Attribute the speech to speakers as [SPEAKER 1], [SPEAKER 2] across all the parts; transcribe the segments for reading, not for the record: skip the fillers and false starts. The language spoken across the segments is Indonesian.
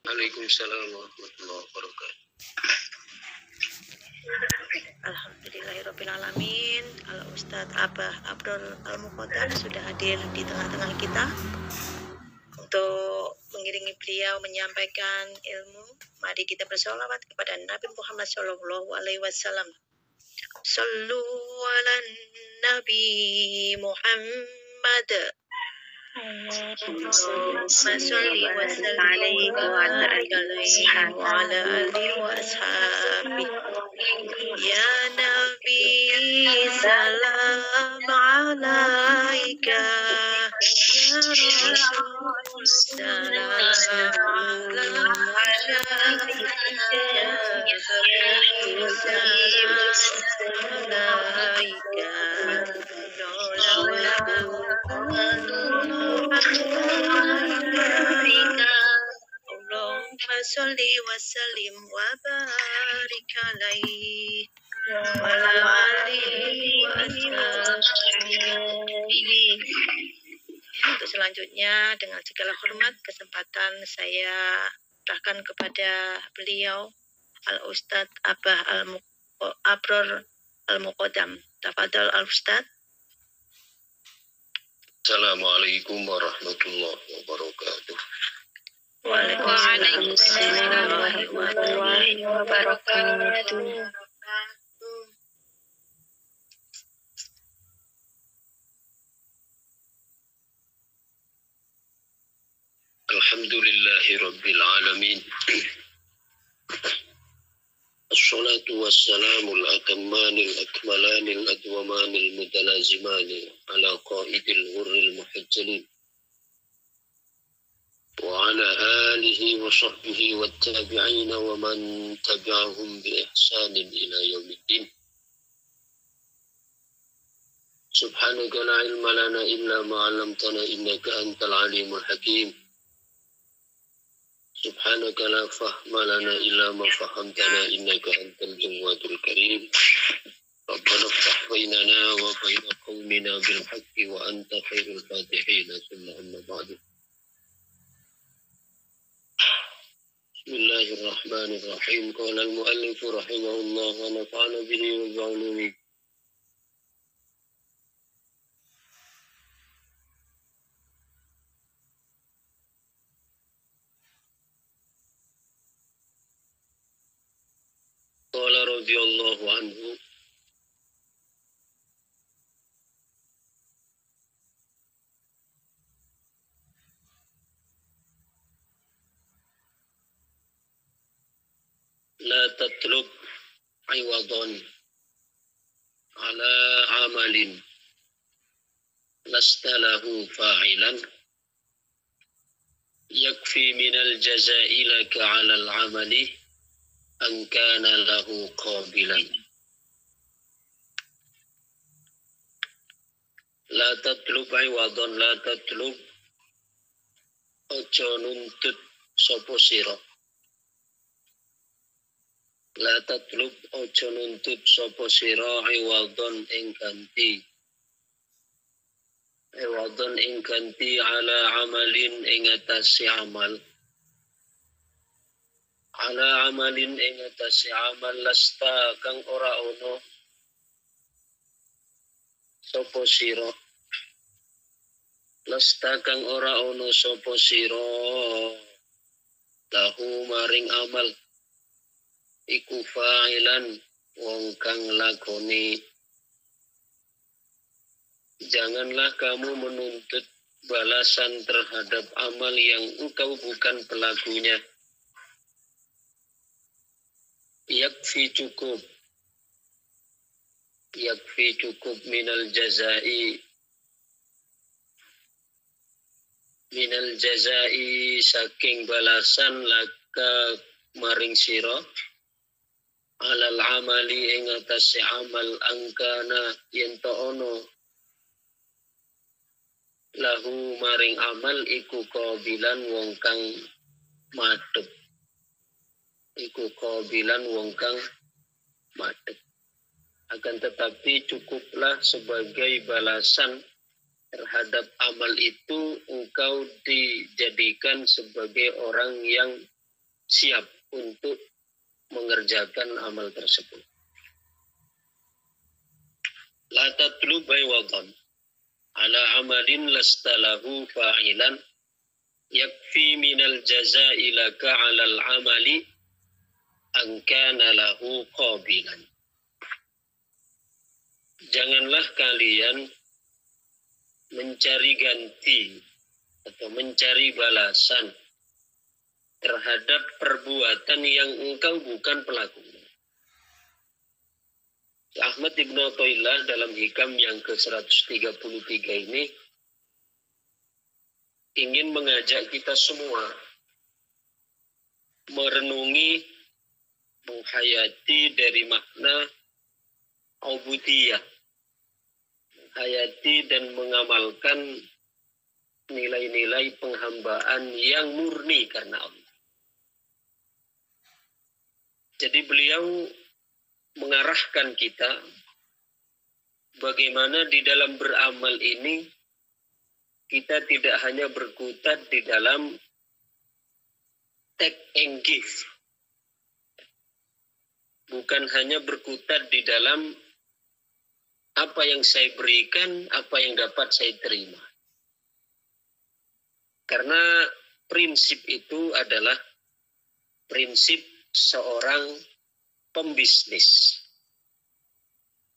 [SPEAKER 1] Waalaikumsalam warahmatullahi wabarakatuh.
[SPEAKER 2] Alhamdulillahirrabbilalamin. Al-Ustadz Abah Abdul Al-Muqaddam sudah hadir di tengah-tengah kita untuk mengiringi beliau menyampaikan ilmu. Mari kita bersolawat kepada Nabi Muhammad SAW. Sallu ala Nabi Muhammad. Allahumma salli wa sallim wa barik alaihi wa ala alihi wa ashabihi. Ya Nabi salam alaika, ya Rasul salam alaika, ya Habib salam alaika. Allahumma salli wa sallim wa barik alaihi wa ala alihi wa ashabihi. Untuk selanjutnya dengan segala hormat kesempatan saya serahkan kepada beliau Al-Ustadz Abah Abror Al-Muqaddam. Tafadhol Al-Ustadz.
[SPEAKER 1] Assalamualaikum warahmatullahi wabarakatuh.
[SPEAKER 2] Waalaikumsalam warahmatullahi wabarakatuh.
[SPEAKER 1] Alhamdulillahi rabbil alamin. Assalatu wassalamu al-atammanil akmalanil adwamanil mutalazimanil ala qaidil ghurril muhajjalin wa ala alihi wa sahbihi wattabi'ina wa man tabi'ahum bi ihsanin ila yaumiddin. Subhanaka la ilma lana illa ma 'allamtana innaka antal alimul hakim. Subhanaka la fahma lana illa ma fahamtana innaka antal jawadul karim. Rabbana iftah bainana wa baina qaumina bil haqqi wa anta khairul fatihin. Thumma amma ba'du. Bismillahirrahmanirrahim. Qala al-muallif rahimahullah wa nafa'ana bihi wa bi'ulumihi. Qala radhiyallahu anhu, la tatlub iwadan ala amalin lasta lahu fa'ilan yakfi minal jaza'i laka ala al-amali an kana lahu qabilan. La tatlub iwadan, la tatlub ojo nuntut sopo sira. La tatlub ojo nuntut sopo sira iwadan ing ganti. Iwadan ing ganti ala amalin ing atase amal. Ala amalin ing atase amal lasta kang ora ono sopo sira. Lasta kang ora ono sopo sira lahu maring amal iku fa'ilan wong kang lakoni. Janganlah kamu menuntut balasan terhadap amal yang engkau bukan pelakunya. Yakfi cukup minal jazai saking balasan laka maring sira alal amali ing atase amal angkana yen to ono lahu maring amal iku qabilan wong kang madhep. Iku qabilan wong kang madhep. Akan tetapi cukuplah sebagai balasan terhadap amal itu engkau dijadikan sebagai orang yang siap untuk mengerjakan amal tersebut. La tatlub aywadan ala amalin lastalahu fa'ilan yakfi minal jaza'i laka 'alal 'amali an kana lahu qabilan. Janganlah kalian mencari ganti atau mencari balasan terhadap perbuatan yang engkau bukan pelakunya. Ahmad Ibn Athaillah dalam hikam yang ke-133 ini ingin mengajak kita semua merenungi, menghayati dari makna ubudiyah, menghayati dan mengamalkan nilai-nilai penghambaan yang murni karena Allah. Jadi beliau mengarahkan kita bagaimana di dalam beramal ini kita tidak hanya berkutat di dalam take and give, bukan hanya berkutat di dalam apa yang saya berikan, apa yang dapat saya terima. Karena prinsip itu adalah prinsip seorang pembisnis.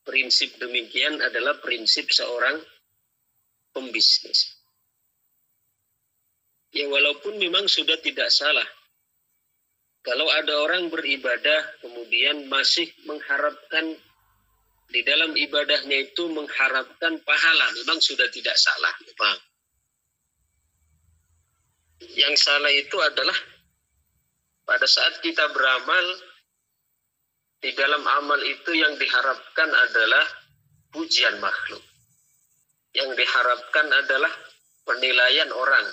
[SPEAKER 1] Prinsip demikian adalah prinsip seorang pembisnis. Ya walaupun memang sudah tidak salah kalau ada orang beribadah kemudian masih mengharapkan di dalam ibadahnya itu mengharapkan pahala, memang sudah tidak salah memang. Yang salah itu adalah pada saat kita beramal, di dalam amal itu yang diharapkan adalah pujian makhluk. Yang diharapkan adalah penilaian orang.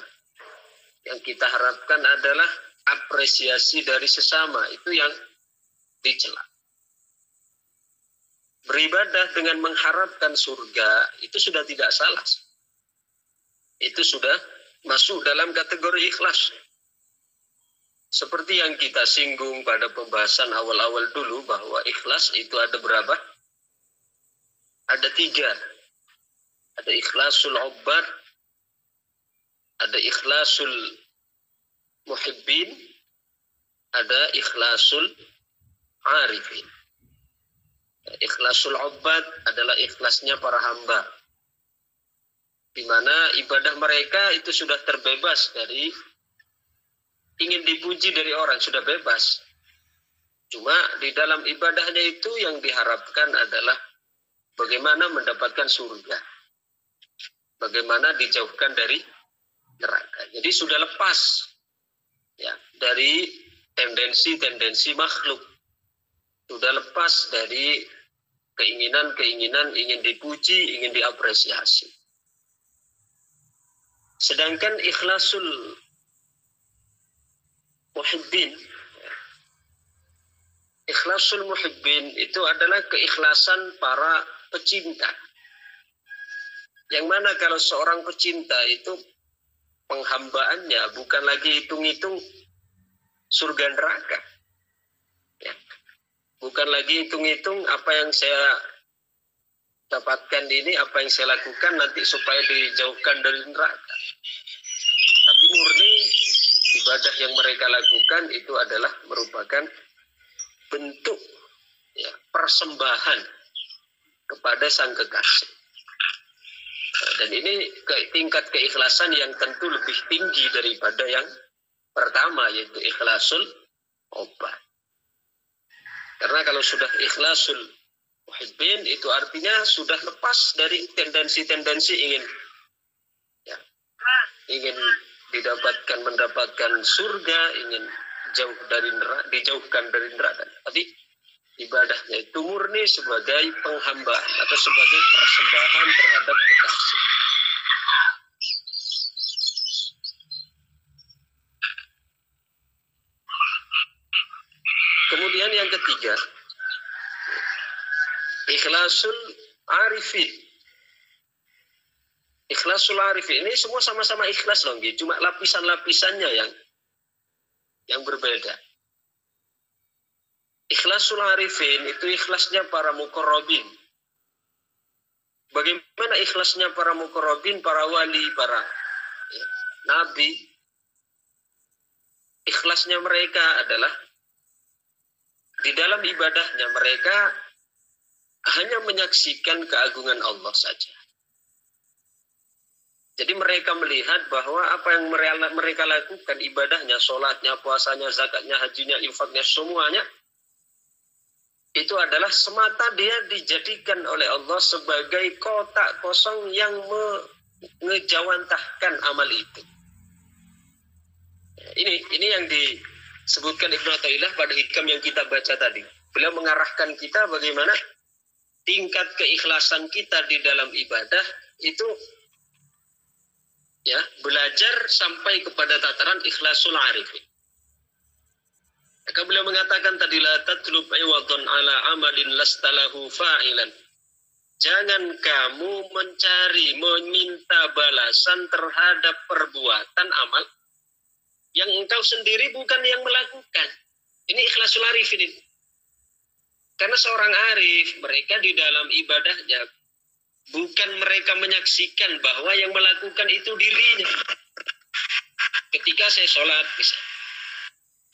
[SPEAKER 1] Yang kita harapkan adalah apresiasi dari sesama. Itu yang dicela. Beribadah dengan mengharapkan surga, itu sudah tidak salah. Itu sudah masuk dalam kategori ikhlas. Seperti yang kita singgung pada pembahasan awal-awal dulu bahwa ikhlas itu ada berapa? Ada 3. Ada ikhlasul ubbad, ada ikhlasul muhibbin, ada ikhlasul arifin. Ikhlasul ubbad adalah ikhlasnya para hamba, di mana ibadah mereka itu sudah terbebas dari ingin dipuji dari orang, sudah bebas. Cuma di dalam ibadahnya itu yang diharapkan adalah bagaimana mendapatkan surga, bagaimana dijauhkan dari neraka. Jadi sudah lepas ya dari tendensi-tendensi makhluk, sudah lepas dari keinginan-keinginan ingin dipuji, ingin diapresiasi. Sedangkan ikhlasul muhibbin, ikhlasul muhibbin itu adalah keikhlasan para pecinta. Yang mana kalau seorang pecinta itu penghambaannya bukan lagi hitung-hitung surga neraka. Ya. Bukan lagi hitung-hitung apa yang saya dapatkan ini, apa yang saya lakukan nanti supaya dijauhkan dari neraka. Tapi murni ibadah yang mereka lakukan itu adalah merupakan bentuk ya, persembahan kepada sang kekasih. Dan ini tingkat keikhlasan yang tentu lebih tinggi daripada yang pertama, yaitu ikhlasul ubbad. Karena kalau sudah ikhlasul muhibbin itu artinya sudah lepas dari tendensi-tendensi ingin mendapatkan surga, ingin dijauhkan dari neraka. Tapi ibadahnya itu murni sebagai penghambaan atau sebagai persembahan terhadap kekasih. Kemudian yang ketiga, ikhlasul arifin. Ikhlasul arifin ini semua sama-sama ikhlas loh, gitu. Cuma lapisan-lapisannya yang berbeda. Ikhlasul arifin itu ikhlasnya para muqarrabin. Bagaimana ikhlasnya para muqarrabin, para wali, para nabi? Ikhlasnya mereka adalah di dalam ibadahnya mereka hanya menyaksikan keagungan Allah saja. Jadi mereka melihat bahwa apa yang mereka lakukan, ibadahnya, sholatnya, puasanya, zakatnya, hajinya, infaknya, semuanya, itu adalah semata dia dijadikan oleh Allah sebagai kotak kosong yang mengejawantahkan amal itu. Ini yang disebutkan Ibnu Athaillah pada hikam yang kita baca tadi. Beliau mengarahkan kita bagaimana tingkat keikhlasan kita di dalam ibadah itu ya belajar sampai kepada tataran ikhlasul arifin. Maka beliau mengatakan tadi la tatlub iwadun ala amalin lastalahu fa'ilan. Jangan kamu meminta balasan terhadap perbuatan amal yang engkau sendiri bukan yang melakukan. Ini ikhlasul arifin ini. Karena seorang arif, mereka di dalam ibadahnya bukan mereka menyaksikan bahwa yang melakukan itu dirinya. Ketika saya sholat,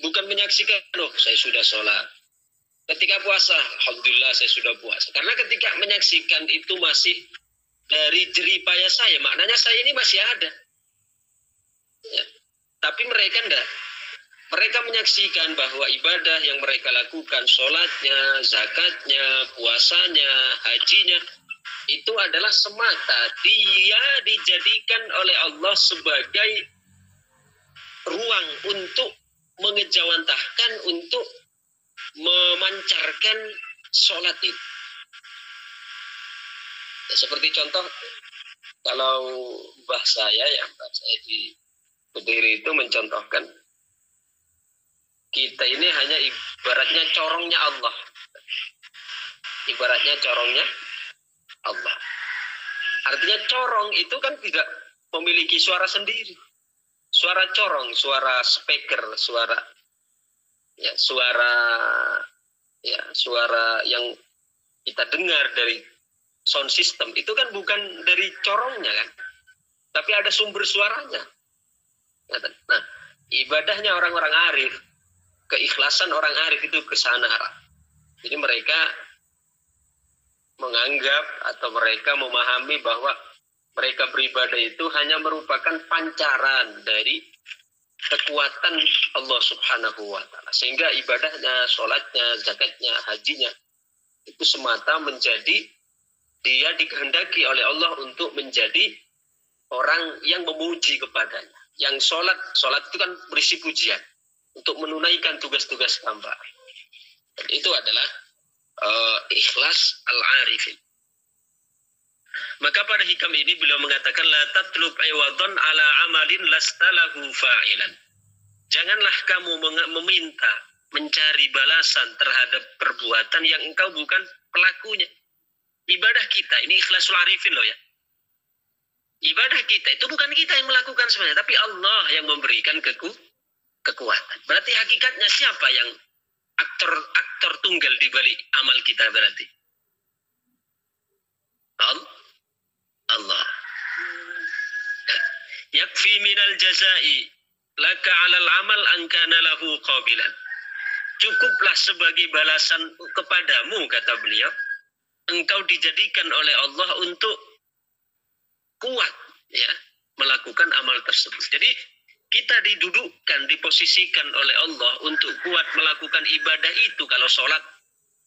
[SPEAKER 1] bukan menyaksikan, oh saya sudah sholat. Ketika puasa, alhamdulillah saya sudah puasa. Karena ketika menyaksikan itu masih dari jeripaya saya, maknanya saya ini masih ada. Ya. Tapi mereka enggak. Mereka menyaksikan bahwa ibadah yang mereka lakukan, sholatnya, zakatnya, puasanya, hajinya, itu adalah semata dia dijadikan oleh Allah sebagai ruang untuk mengejawantahkan, untuk memancarkan sholat itu. Ya, seperti contoh, kalau mbah saya di Kediri itu mencontohkan, kita ini hanya ibaratnya corongnya Allah. Ibaratnya corongnya Allah. Artinya corong itu kan tidak memiliki suara sendiri. Suara corong, suara speaker, suara yang kita dengar dari sound system itu kan bukan dari corongnya kan, tapi ada sumber suaranya. Nah, ibadahnya orang-orang arif, keikhlasan orang arif itu ke sana. Jadi mereka menganggap atau mereka memahami bahwa mereka beribadah itu hanya merupakan pancaran dari kekuatan Allah Subhanahu wa ta'ala. Sehingga ibadahnya, sholatnya, zakatnya, hajinya itu semata menjadi dia dikehendaki oleh Allah untuk menjadi orang yang memuji kepadanya. Yang sholat itu kan berisi pujian untuk menunaikan tugas-tugas hamba. Dan itu adalah ikhlas al-arifin. Maka pada hikam ini beliau mengatakan la tatlub iwadun ala amalin lastalahu fa'ilan. Janganlah kamu meminta, mencari balasan terhadap perbuatan yang engkau bukan pelakunya. Ibadah kita ini ikhlasul arifin loh ya. Ibadah kita itu bukan kita yang melakukan sebenarnya, tapi Allah yang memberikan kekuatan. Berarti hakikatnya siapa yang aktor tunggal di balik amal kita berarti? Allah. Yakfi minal jazai laka 'alal amal an kana lahu qabilan. Cukuplah sebagai balasan kepadamu, kata beliau, engkau dijadikan oleh Allah untuk kuat ya melakukan amal tersebut. Jadi kita didudukkan, diposisikan oleh Allah untuk kuat melakukan ibadah itu. Kalau sholat,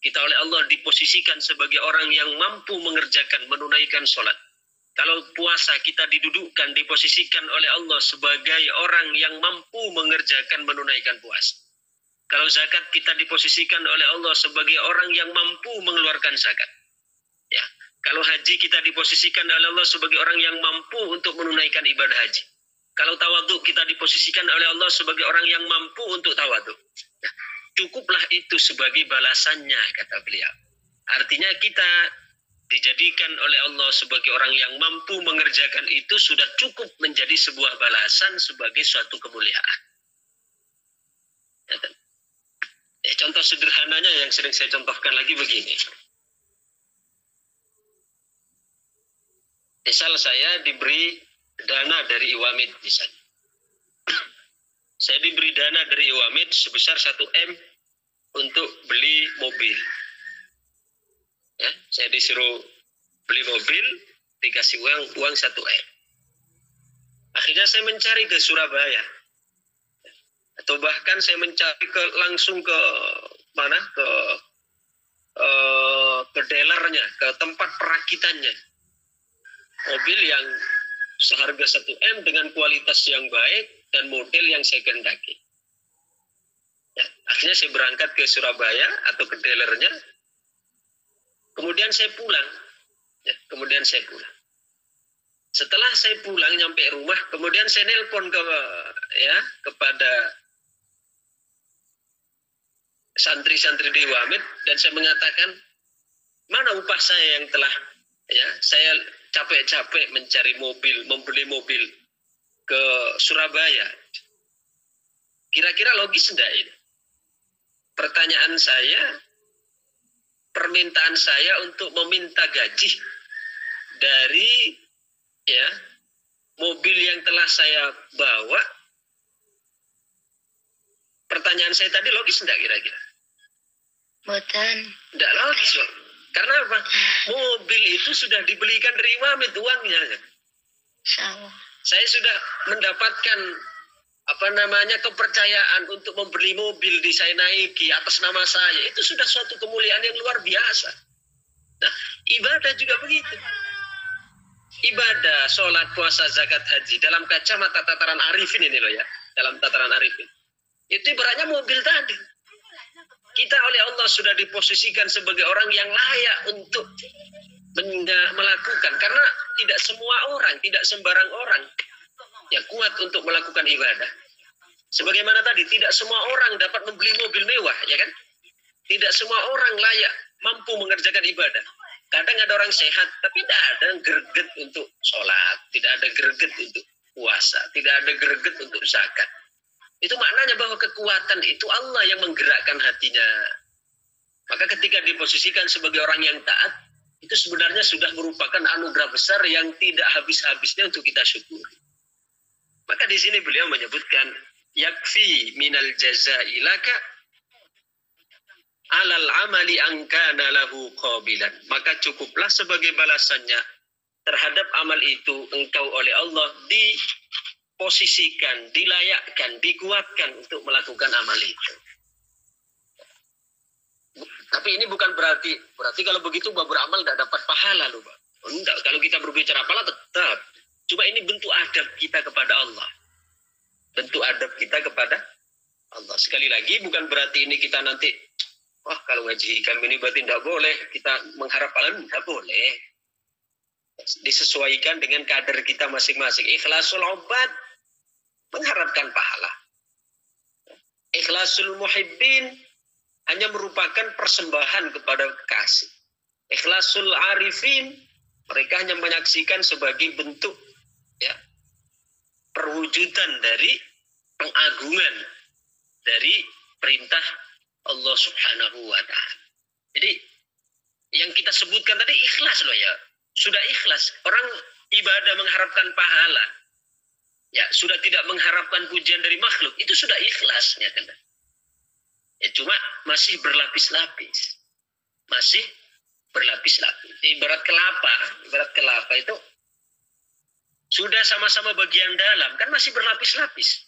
[SPEAKER 1] kita oleh Allah diposisikan sebagai orang yang mampu mengerjakan, menunaikan sholat. Kalau puasa, kita didudukkan, diposisikan oleh Allah sebagai orang yang mampu mengerjakan, menunaikan puasa. Kalau zakat, kita diposisikan oleh Allah sebagai orang yang mampu mengeluarkan zakat. Ya. Kalau haji, kita diposisikan oleh Allah sebagai orang yang mampu untuk menunaikan ibadah haji. Kalau tawadhu, kita diposisikan oleh Allah sebagai orang yang mampu untuk tawadhu. Nah, cukuplah itu sebagai balasannya, kata beliau. Artinya kita dijadikan oleh Allah sebagai orang yang mampu mengerjakan itu sudah cukup menjadi sebuah balasan sebagai suatu kemuliaan. Contoh sederhananya yang sering saya contohkan lagi begini. Misal saya diberi dana dari Iwamid misalnya. Saya diberi dana dari Iwamid sebesar 1 M untuk beli mobil. Ya, saya disuruh beli mobil, dikasih uang 1 M. Akhirnya saya mencari ke Surabaya. Atau bahkan saya mencari langsung ke mana? Ke dealernya, ke tempat perakitannya. Mobil yang seharga 1 M dengan kualitas yang baik dan model yang saya kehendaki. Ya, akhirnya saya berangkat ke Surabaya atau ke dealernya. Kemudian saya pulang. Ya, kemudian saya pulang. Setelah saya pulang nyampe rumah, kemudian saya nelpon kepada santri-santri di Wamid dan saya mengatakan, mana upah saya yang telah saya capek-capek mencari mobil, membeli mobil ke Surabaya. Kira-kira logis enggak ini? Pertanyaan saya, permintaan saya untuk meminta gaji dari mobil yang telah saya bawa. Pertanyaan saya tadi logis enggak kira-kira?
[SPEAKER 2] Boten.
[SPEAKER 1] Enggak logis, Pak. Karena apa? Mobil itu sudah dibelikan dari Wamid uangnya. Saya sudah mendapatkan kepercayaan untuk membeli mobil di saya naiki atas nama saya. Itu sudah suatu kemuliaan yang luar biasa. Nah, ibadah juga begitu. Ibadah, sholat, puasa, zakat, haji dalam kacamata tataran arifin ini loh ya, dalam tataran arifin. Itu ibaratnya mobil tadi. Kita oleh Allah sudah diposisikan sebagai orang yang layak untuk melakukan. Karena tidak semua orang, tidak sembarang orang yang kuat untuk melakukan ibadah. Sebagaimana tadi, tidak semua orang dapat membeli mobil mewah, ya kan? Tidak semua orang layak mampu mengerjakan ibadah. Kadang ada orang sehat, tapi tidak ada greget untuk sholat, tidak ada greget untuk puasa, tidak ada greget untuk zakat. Itu maknanya bahwa kekuatan itu Allah yang menggerakkan hatinya. Maka ketika diposisikan sebagai orang yang taat, itu sebenarnya sudah merupakan anugerah besar yang tidak habis-habisnya untuk kita syukuri. Maka di sini beliau menyebutkan, yakfi minal jazai laka alal amali angkana lahu qabilan. Maka cukuplah sebagai balasannya terhadap amal itu engkau oleh Allah diposisikan, dilayakkan, dikuatkan untuk melakukan amal itu. Tapi ini bukan berarti kalau begitu beramal tidak dapat pahala loh, Pak. Enggak, kalau kita berbicara pahala tetap. Cuma ini bentuk adab kita kepada Allah. Bentuk adab kita kepada Allah. Sekali lagi bukan berarti ini kita nanti, wah kalau ngaji kami ini berarti tidak boleh kita mengharap pahala, tidak boleh. Disesuaikan dengan kadar kita masing-masing. Ikhlasul obat mengharapkan pahala. Ikhlasul muhibbin hanya merupakan persembahan kepada kekasih. Ikhlasul arifin mereka hanya menyaksikan sebagai bentuk perwujudan dari pengagungan dari perintah Allah Subhanahu wa ta'ala. Jadi yang kita sebutkan tadi ikhlas loh ya. Sudah ikhlas. Orang ibadah mengharapkan pahala. Ya, sudah tidak mengharapkan pujian dari makhluk. Itu sudah ikhlas. Ya, kan? Ya, cuma masih berlapis-lapis. Masih berlapis-lapis. Ibarat kelapa itu sudah sama-sama bagian dalam. Kan masih berlapis-lapis.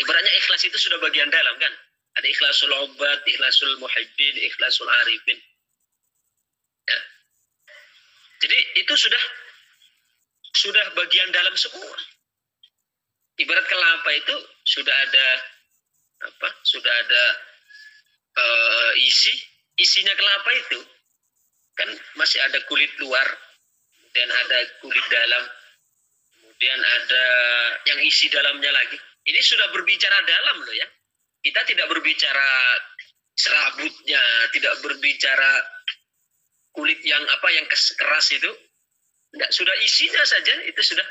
[SPEAKER 1] Ibaratnya ikhlas itu sudah bagian dalam kan. Ada ikhlasul obat, ikhlasul muhibbin, ikhlasul arifin. Ya. Jadi itu sudah bagian dalam semua. Ibarat kelapa itu sudah ada isinya kelapa itu kan masih ada kulit luar dan ada kulit dalam, kemudian ada yang isi dalamnya lagi. Ini sudah berbicara dalam loh ya. Kita tidak berbicara serabutnya, tidak berbicara kulit yang keras itu, enggak, sudah isinya saja itu sudah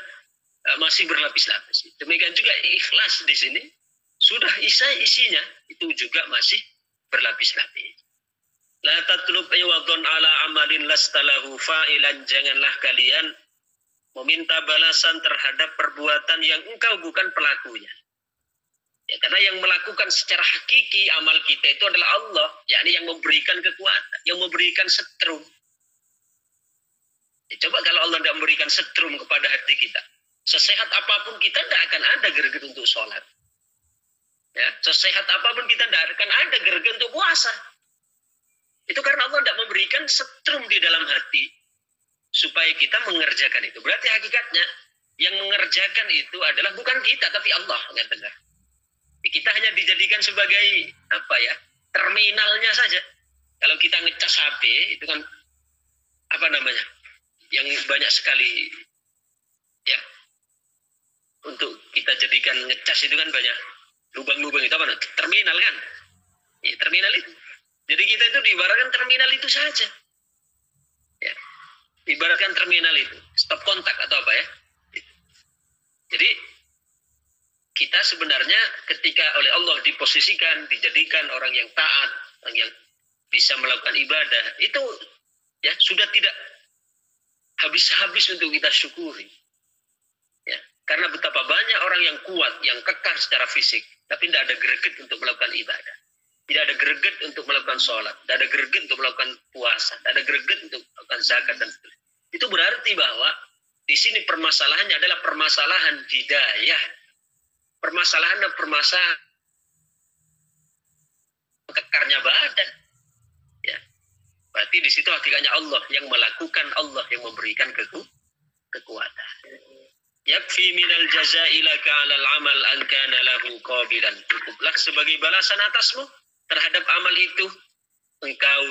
[SPEAKER 1] masih berlapis-lapis. Demikian juga ikhlas di sini, sudah isinya itu juga masih berlapis-lapis. La tatlub iwadun ala amalin lastalahu fa'ilan, janganlah kalian meminta balasan terhadap perbuatan yang engkau bukan pelakunya. Ya, karena yang melakukan secara hakiki amal kita itu adalah Allah, yakni yang memberikan kekuatan, yang memberikan setrum. Ya, coba kalau Allah tidak memberikan setrum kepada hati kita, sesehat apapun kita tidak akan ada greget untuk sholat. Ya, sesehat apapun kita tidak akan ada greget untuk puasa. Itu karena Allah tidak memberikan setrum di dalam hati supaya kita mengerjakan itu. Berarti hakikatnya yang mengerjakan itu adalah bukan kita tapi Allah. Kita hanya dijadikan sebagai terminalnya saja. Kalau kita ngecas HP itu kan yang banyak sekali ya untuk kita jadikan ngecas itu kan banyak lubang-lubang itu terminal kan? Ya, terminal itu. Jadi kita itu diibaratkan terminal itu saja. Ya. Ibaratkan terminal itu, stop kontak atau apa ya. Jadi kita sebenarnya ketika oleh Allah diposisikan, dijadikan orang yang taat, orang yang bisa melakukan ibadah, itu ya sudah tidak habis-habis untuk kita syukuri. Ya, karena betapa banyak orang yang kuat, yang kekar secara fisik, tapi tidak ada greget untuk melakukan ibadah. Tidak ada greget untuk melakukan sholat, tidak ada greget untuk melakukan puasa, tidak ada greget untuk melakukan zakat dan seterusnya. Itu berarti bahwa di sini permasalahannya adalah permasalahan hidayah. Permasalahan kekarnya badan. Ya. Berarti di situ hakikatnya Allah yang melakukan, Allah yang memberikan kekuatan. Yakfi minal jazaa'i laka 'alal 'amal an kana lahu qabilan. Cukuplah sebagai balasan atasmu terhadap amal itu, engkau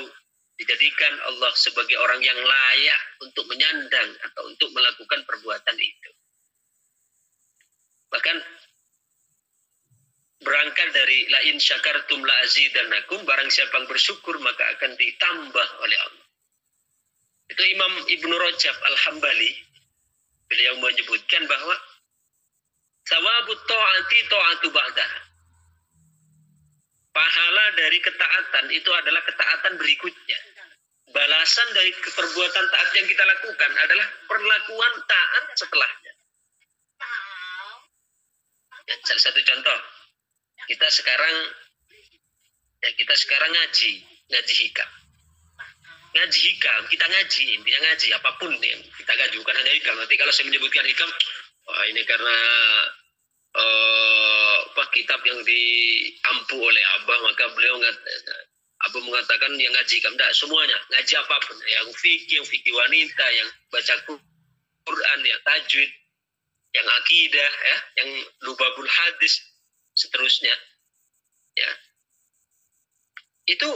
[SPEAKER 1] dijadikan Allah sebagai orang yang layak untuk menyandang atau untuk melakukan perbuatan itu. Bahkan berangkat dari la in syakartum la azidannakum, barang siapa yang bersyukur maka akan ditambah oleh Allah. Itu Imam Ibnu Rajab Al-Hambali, beliau menyebutkan bahwa sawabut ta'ati ta'atu ba'daha. Pahala dari ketaatan itu adalah ketaatan berikutnya. Balasan dari perbuatan taat yang kita lakukan adalah perlakuan taat setelahnya. Ya, salah satu contoh, kita sekarang ngaji hikam. Ngaji hikam, kita ngaji, intinya ngaji apapun yang kita ngaji, bukan hanya hikam. Nanti kalau saya menyebutkan hikam, wah ini karena kitab yang diampu oleh Abah, maka Abah mengatakan yang ngaji hikam. Tidak, semuanya, ngaji apapun, yang fikih wanita, yang baca Quran, yang tajwid, yang akidah, ya, yang lubabul hadis, seterusnya, ya, itu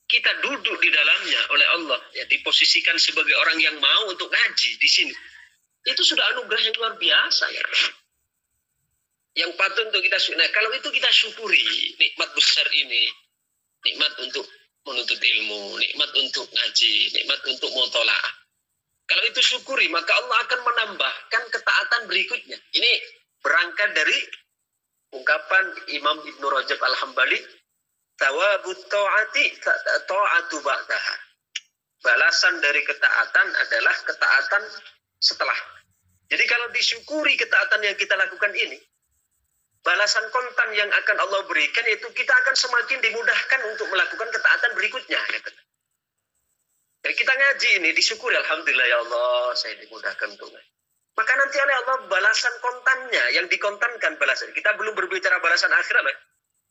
[SPEAKER 1] kita duduk di dalamnya oleh Allah, ya, diposisikan sebagai orang yang mau untuk ngaji di sini. Itu sudah anugerah yang luar biasa, ya. Yang patut untuk kita syukuri. Nah, kalau itu kita syukuri nikmat besar ini, nikmat untuk menuntut ilmu, nikmat untuk ngaji, nikmat untuk mutola'ah. Kalau itu syukuri, maka Allah akan menambahkan ketaatan berikutnya. Ini berangkat dari ungkapan Imam Ibnu Rajab Al-Hambali, thawabut ta'ati ta'atu ba'daha. Balasan dari ketaatan adalah ketaatan setelah. Jadi kalau disyukuri ketaatan yang kita lakukan ini, balasan kontan yang akan Allah berikan itu kita akan semakin dimudahkan untuk melakukan ketaatan berikutnya. Jadi kita ngaji ini disyukuri, alhamdulillah ya Allah saya dimudahkan untuk ngaji. Maka nanti oleh Allah balasan kontannya yang dikontankan balasan. Kita belum berbicara balasan akhirat.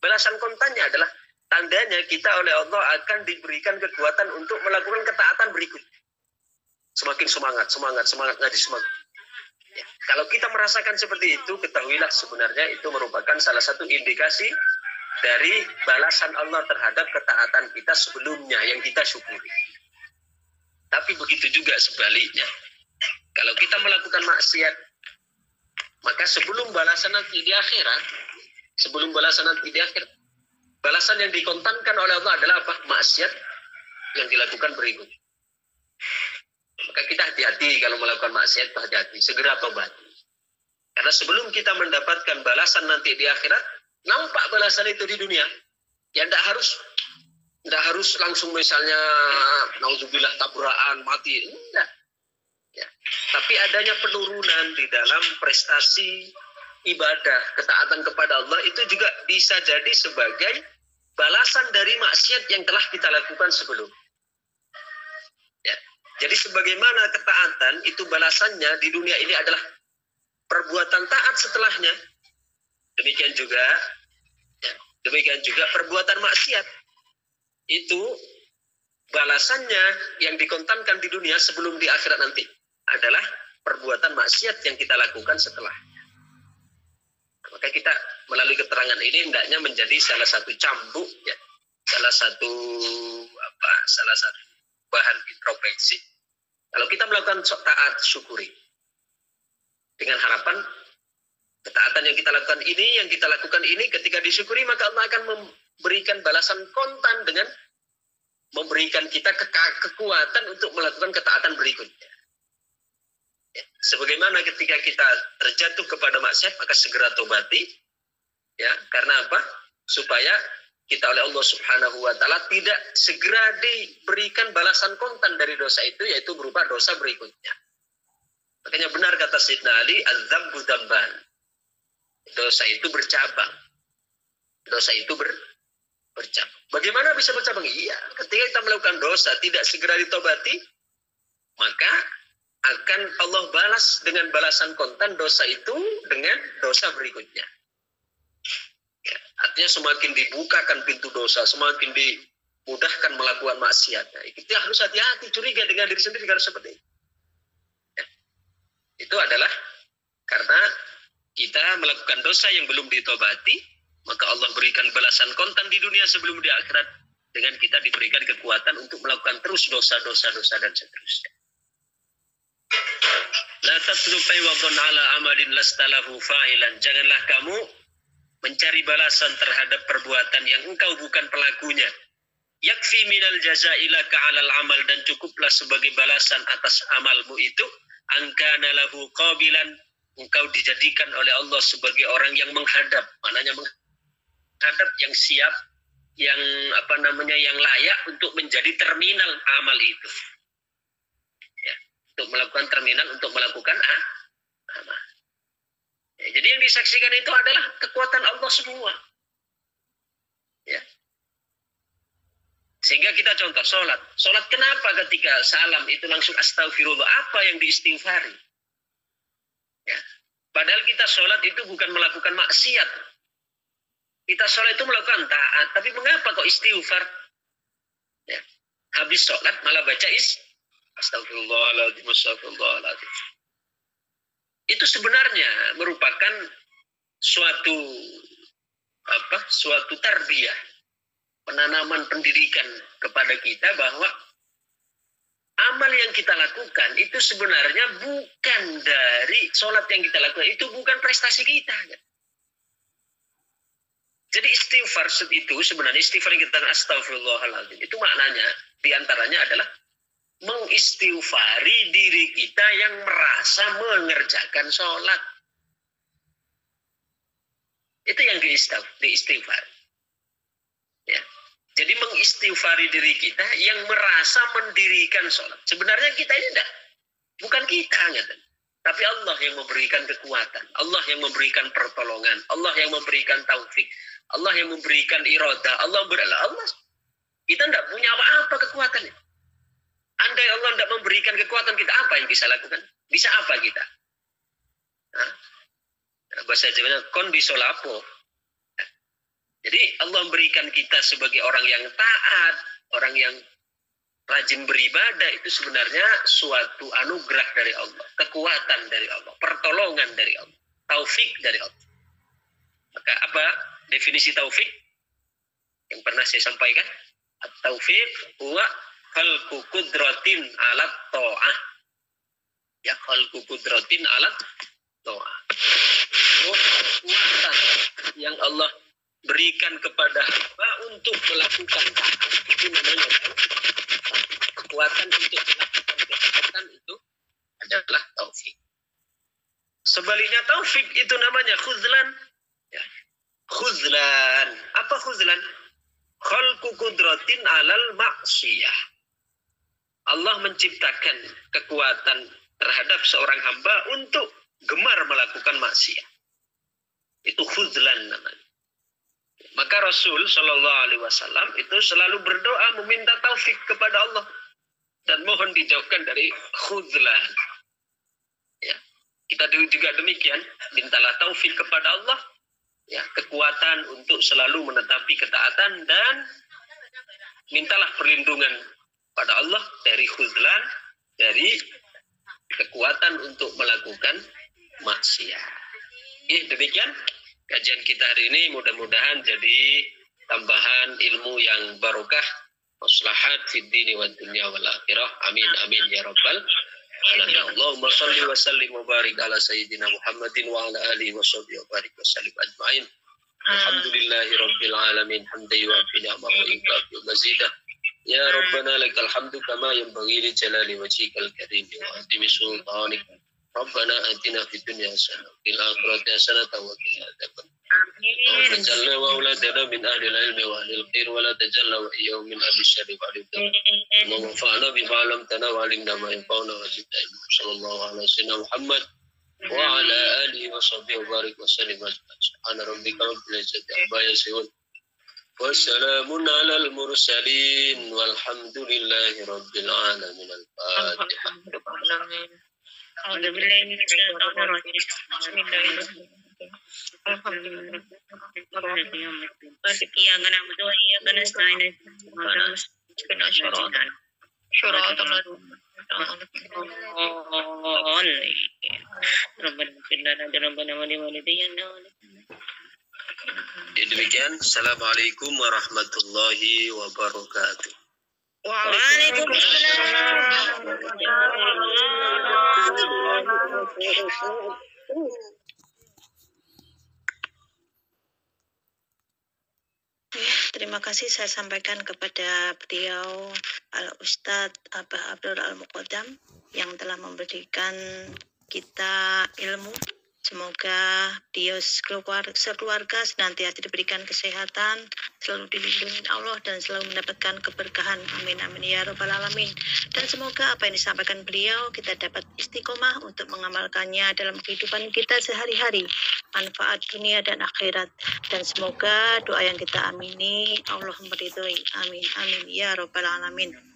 [SPEAKER 1] Balasan kontannya adalah tandanya kita oleh Allah akan diberikan kekuatan untuk melakukan ketaatan berikutnya. Semakin semangat ngaji semangat. Ya, kalau kita merasakan seperti itu, ketahuilah sebenarnya itu merupakan salah satu indikasi dari balasan Allah terhadap ketaatan kita sebelumnya yang kita syukuri. Tapi begitu juga sebaliknya. Kalau kita melakukan maksiat, maka sebelum balasan nanti di akhirat, balasan yang dikontankan oleh Allah adalah apa? Maksiat yang dilakukan berikutnya. Maka kita hati-hati kalau melakukan maksiat, hati-hati, segera tobat. Karena sebelum kita mendapatkan balasan nanti di akhirat, nampak balasan itu di dunia. Ya tidak harus langsung misalnya nauzubillah tabrakan mati, enggak. Ya. Tapi adanya penurunan di dalam prestasi ibadah, ketaatan kepada Allah itu juga bisa jadi sebagai balasan dari maksiat yang telah kita lakukan sebelum. Ya. Jadi sebagaimana ketaatan itu balasannya di dunia ini adalah perbuatan taat setelahnya. Demikian juga perbuatan maksiat. Itu balasannya yang dikontankan di dunia sebelum di akhirat nanti adalah perbuatan maksiat yang kita lakukan setelahnya. Maka kita melalui keterangan ini hendaknya menjadi salah satu cambuk, ya, salah satu bahan introspeksi. Kalau kita melakukan taat, syukuri. Dengan harapan ketaatan yang kita lakukan ini, ketika disyukuri maka Allah akan memberikan balasan kontan dengan memberikan kita kekuatan untuk melakukan ketaatan berikutnya. Ya, sebagaimana ketika kita terjatuh kepada maksiat maka segera tobati. Ya, karena apa? Supaya kita oleh Allah Subhanahu wa taala tidak segera diberikan balasan kontan dari dosa itu, yaitu berupa dosa berikutnya. Makanya benar kata Sayyidina Ali, az-dzambu dzamban. Dosa itu bercabang. Dosa itu bercabang. Bagaimana bisa bercabang? Iya, ketika kita melakukan dosa tidak segera ditobati, maka akan Allah balas dengan balasan kontan dosa itu dengan dosa berikutnya. Ya, artinya semakin dibukakan pintu dosa, semakin dimudahkan melakukan maksiat. Nah, kita harus hati-hati, curiga dengan diri sendiri kalau seperti itu. Ya, itu adalah karena kita melakukan dosa yang belum ditobati, maka Allah berikan balasan kontan di dunia sebelum di akhirat dengan kita diberikan kekuatan untuk melakukan terus dosa-dosa dan seterusnya. La tatlub iwadun ala amalin lastalahu fa'ilan. Janganlah kamu mencari balasan terhadap perbuatan yang engkau bukan pelakunya. Yakfi minal jaza'i laka 'alal amal, dan cukuplah sebagai balasan atas amalmu itu angkana lahu qabilan, engkau dijadikan oleh Allah sebagai orang yang menghadap. Maknanya menghadap, yang siap, yang yang layak untuk menjadi terminal amal itu. Untuk melakukan terminal, untuk melakukan amal. Ya, jadi yang disaksikan itu adalah kekuatan Allah semua. Ya. Sehingga kita contoh sholat. Sholat kenapa ketika salam itu langsung astagfirullah? Apa yang diistighfari? Ya. Padahal kita sholat itu bukan melakukan maksiat. Kita sholat itu melakukan taat. Tapi mengapa kok istighfar? Ya. Habis sholat malah baca astagfirullahaladzim, astagfirullahaladzim. Itu sebenarnya merupakan suatu tarbiyah, penanaman pendidikan kepada kita bahwa amal yang kita lakukan itu sebenarnya bukan dari sholat yang kita lakukan, itu bukan prestasi kita. Jadi istighfar itu sebenarnya istighfar yang kita astagfirullahaladzim itu maknanya diantaranya adalah mengistighfari diri kita yang merasa mengerjakan sholat. Itu yang diistighfar. Ya. Jadi mengistighfari diri kita yang merasa mendirikan sholat. Sebenarnya kita ini bukan kita, tapi Allah yang memberikan kekuatan, Allah yang memberikan pertolongan, Allah yang memberikan taufik, Allah yang memberikan iradah, Allah. Kita tidak punya apa-apa kekuatannya. Andai Allah tidak memberikan kekuatan kita, apa yang bisa lakukan? Bisa apa kita? Bahasa Jawanya kon bisa lapo. Jadi Allah memberikan kita sebagai orang yang taat, orang yang rajin beribadah, itu sebenarnya suatu anugerah dari Allah, kekuatan dari Allah, pertolongan dari Allah, taufik dari Allah. Maka apa definisi taufik yang pernah saya sampaikan? At-taufik huwa khalqu qudratin alat ta'ah. Ya, khalqu qudratin alat ta'ah. Kekuatan yang Allah berikan kepada hamba untuk melakukan taat. Itu namanya kekuatan untuk melakukan itu namanya khuzlan. Ya. Khuzlan. Apa khuzlan? Khalqu qudratin alal ma'siyah. Allah menciptakan kekuatan terhadap seorang hamba untuk gemar melakukan maksiat. Itu khuzlan namanya. Maka Rasul Shallallahu Alaihi Wasallam itu selalu berdoa meminta taufik kepada Allah dan mohon dijauhkan dari khuzlan. Ya, kita juga demikian, mintalah taufik kepada Allah, ya, kekuatan untuk selalu menetapi ketaatan dan mintalah perlindungan pada Allah dari khuzlan, dari kekuatan untuk melakukan maksiat. Demikian kajian kita hari ini, mudah-mudahan jadi tambahan ilmu yang barokah, maslahat fid dini wad dunya wal akhirah. Amin amin ya rabbal alamin. Allahumma shalli wa sallim wa barik ala sayyidina Muhammadin wa ala alihi wa sahbihi wa barik wa sallim ajmain. Alhamdulillahi rabbil alamin, hamdan yuwafi ni'amahu wa yukafi mazidah. Ya rabbana lakal hamdu kama yanbaghi li jalali wajhikal karim wa azimi sultanik. Rabbana atina fid dunya hasanah wa fil akhirati hasanah wa qina adzaban. Amin. Tajalna wa auladana min ahli al-ilmi wa ahli al-khair wa la tajalla wa iyyahum min ahli syarri wa ahli al-dhar. Wa fa'ala bima 'allamtana wa 'allimna ma yanfa'una wa zidna ilma. Sallallahu alaihi wasallam Muhammad wa ala alihi wa sahbihi wa barik wa sallim ajma'in. Subhana rabbika rabbil izzati amma yasifun. Wassalamun alal mursalin walhamdulillahi rabbil alamin. Al-Fatihah. Demikian. Assalamualaikum warahmatullahi wabarakatuh.
[SPEAKER 2] Terima kasih saya sampaikan kepada beliau Al-Ustadz Abah Abdul Al-Muqaddam yang telah memberikan kita ilmu. Semoga beliau sekeluarga senantiasa diberikan kesehatan, selalu dilindungi Allah dan selalu mendapatkan keberkahan. Amin amin ya rabbal alamin. Dan semoga apa yang disampaikan beliau kita dapat istiqomah untuk mengamalkannya dalam kehidupan kita sehari-hari, manfaat dunia dan akhirat. Dan semoga doa yang kita amini Allah meridhoi. Amin amin ya rabbal alamin.